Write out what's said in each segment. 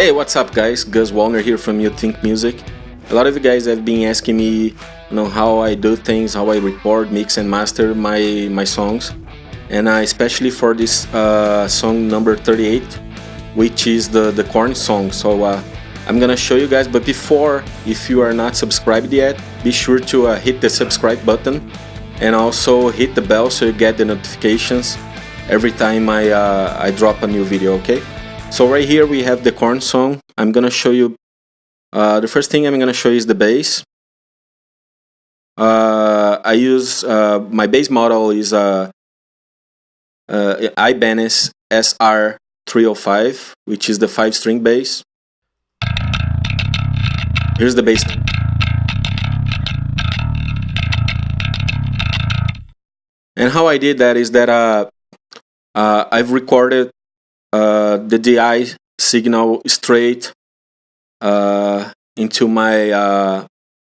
Hey, what's up guys? Gus Wallner here from You Think Music. A lot of you guys have been asking me, how I do things, how I record, mix and master my songs. And especially for this song number 38, which is the Korn song. So I'm gonna show you guys, but before, if you are not subscribed yet, be sure to hit the subscribe button and also hit the bell so you get the notifications every time I drop a new video, okay? So right here we have the Korn song. I'm gonna show you, the first thing I'm gonna show you is the bass. I use, my bass model is Ibanez SR305, which is the 5-string bass. Here's the bass. And how I did that is that I've recorded the DI signal straight into my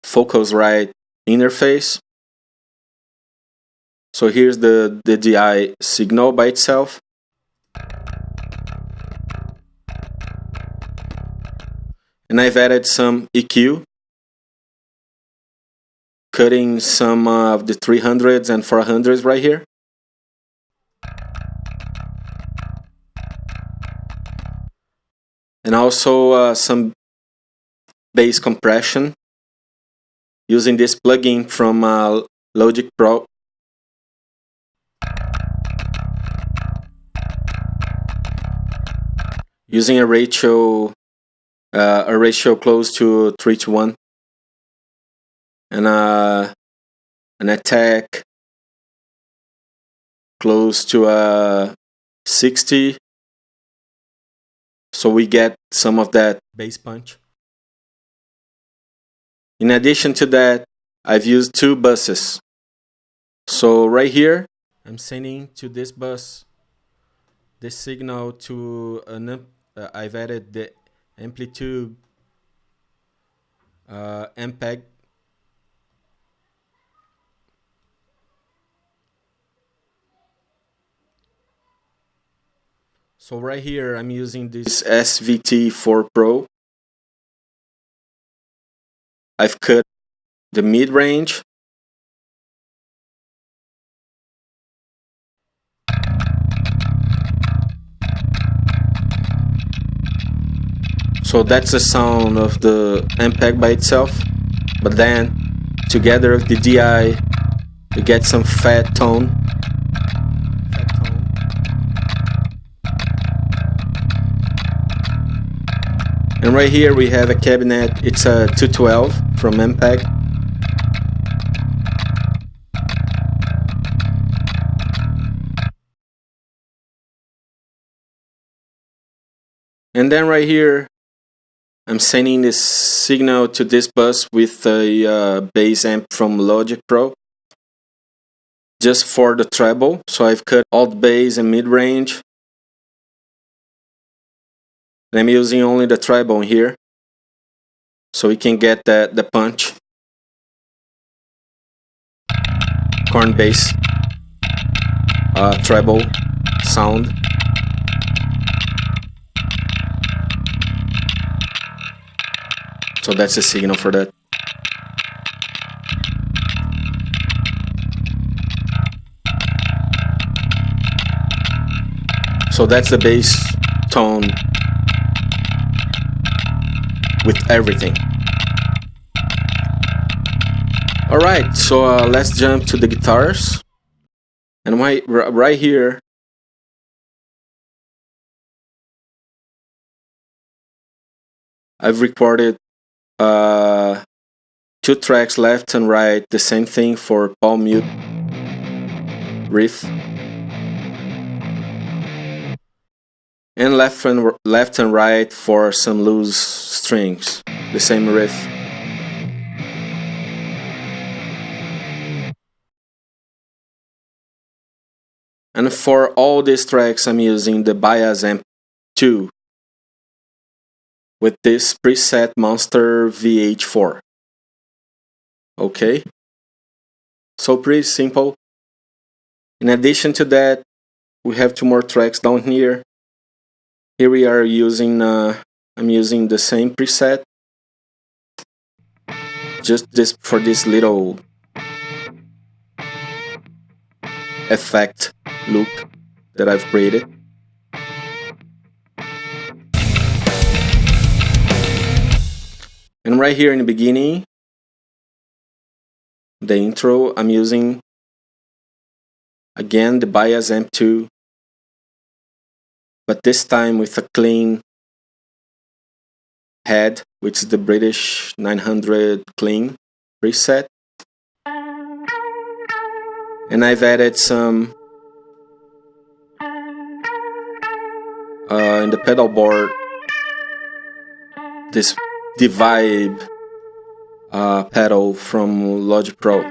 Focusrite interface. So here's the DI signal by itself. And I've added some EQ, cutting some of the 300s and 400s right here. And also some bass compression using this plugin from Logic Pro. Using a ratio close to 3:1, and an attack close to 60. So we get some of that bass punch. In addition to that, I've used 2 buses. So right here, I'm sending to this bus the signal to an I've added the amplitude MPEG. So right here I'm using this SVT4 Pro. I've cut the mid-range. So that's the sound of the MPEG by itself, but then together with the DI you get some fat tone. And right here we have a cabinet, it's a 212 from MPEG. And then right here I'm sending this signal to this bus with a bass amp from Logic Pro, just for the treble. So I've cut alt bass and mid-range. I'm using only the treble here, so we can get the punch. Korn bass, treble sound. So that's the signal for that. So that's the bass tone with everything. Alright, so let's jump to the guitars. And right here I've recorded 2 tracks left and right, the same thing for palm mute riff, and left and right for some loose strings, the same riff. And for all these tracks I'm using the Bias Amp 2 with this preset Monster VH4. Okay, so pretty simple. In addition to that, we have 2 more tracks down here. Here we are using I'm using the same preset, just this for this little effect loop that I've created. And right here in the beginning, the intro, I'm using again the bias amp 2, but this time with a clean head, which is the British 900 clean preset. And I've added some in the pedal board, this Vibe pedal from Logic Pro.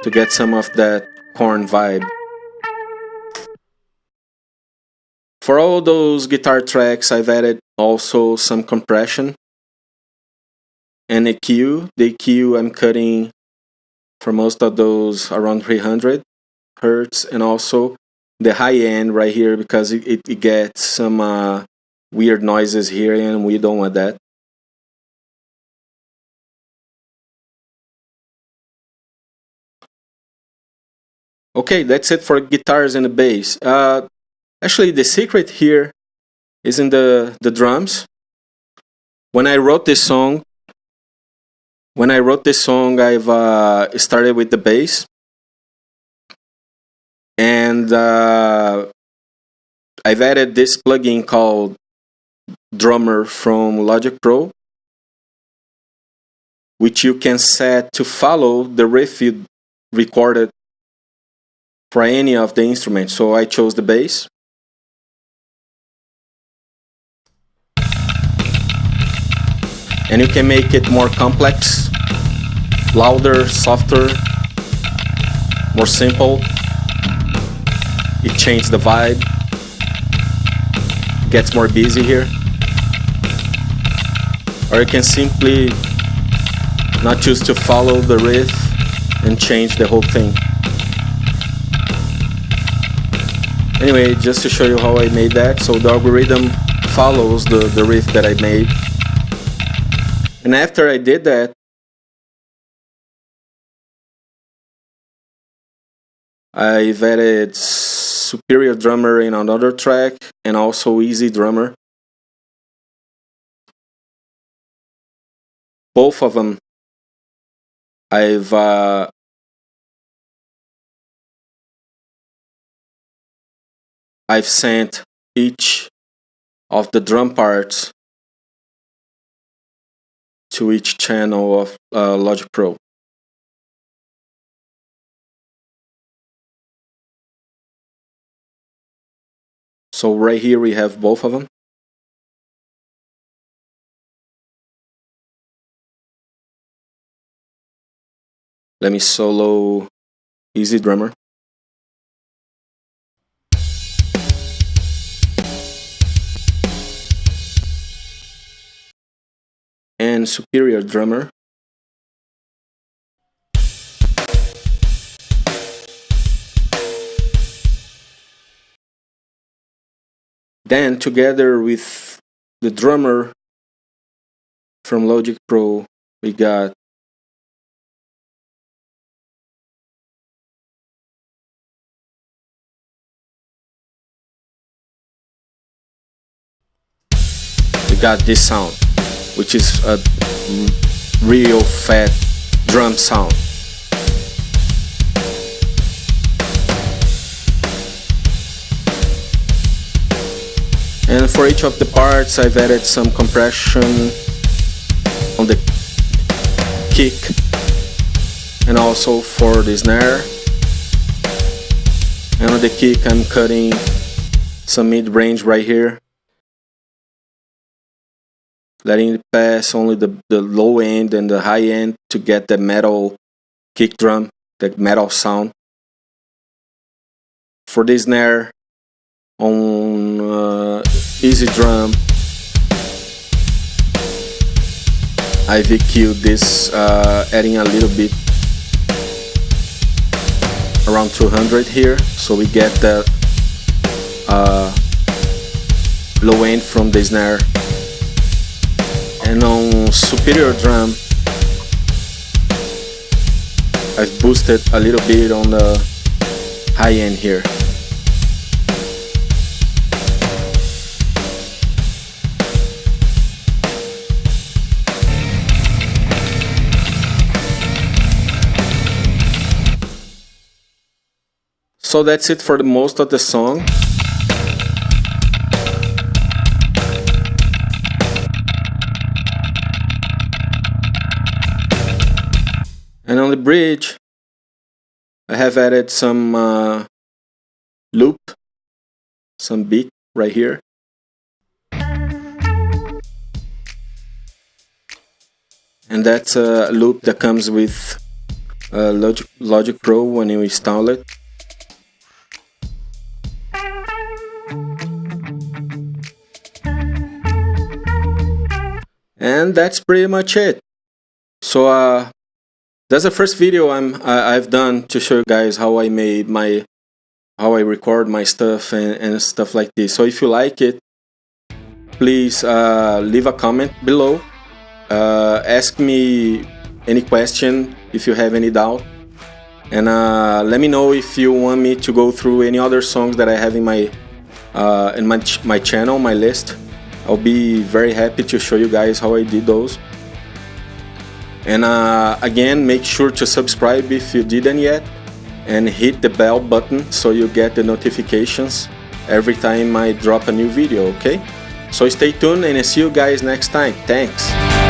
To get some of that Korn vibe. For all those guitar tracks, I've added also some compression and EQ. The EQ I'm cutting for most of those around 300 hertz, and also the high end right here because it gets some weird noises here, and we don't want that. Okay, that's it for guitars and the bass. Actually, the secret here is in the drums. When I wrote this song, I've started with the bass, and I've added this plugin called Drummer from Logic Pro, which you can set to follow the riff you recorded for any of the instruments. So I chose the bass. And you can make it more complex, louder, softer, more simple. It changes the vibe, gets more busy here. Or you can simply not choose to follow the riff and change the whole thing. Anyway, just to show you how I made that, so the algorithm follows the riff that I made. And after I did that, I've added Superior Drummer in another track and also Easy Drummer. Both of them I've sent each of the drum parts to each channel of Logic Pro. So right here we have both of them. Let me solo Easy Drummer. And Superior Drummer. Then together with the drummer from Logic Pro, we got this sound, which is a real fat drum sound. And for each of the parts, I've added some compression on the kick and also for the snare. And on the kick, I'm cutting some mid-range right here, letting it pass only the low end and the high end to get the metal kick drum, the metal sound. For the snare on Easy Drum, I've EQ'd this, adding a little bit around 200 here, so we get the low end from the snare. And on superior drum, I've boosted a little bit on the high end here. So that's it for the most of the song. And on the bridge, I have added some loop, some beat right here. And that's a loop that comes with Logic Pro when you install it. And that's pretty much it. So that's the first video I've done to show you guys how I record my stuff and stuff like this. So if you like it, please leave a comment below. Ask me any question if you have any doubt, and let me know if you want me to go through any other songs that I have in my channel, my list. I'll be very happy to show you guys how I did those. And again, make sure to subscribe if you didn't yet, and hit the bell button so you get the notifications every time I drop a new video, okay? So stay tuned and I'll see you guys next time. Thanks!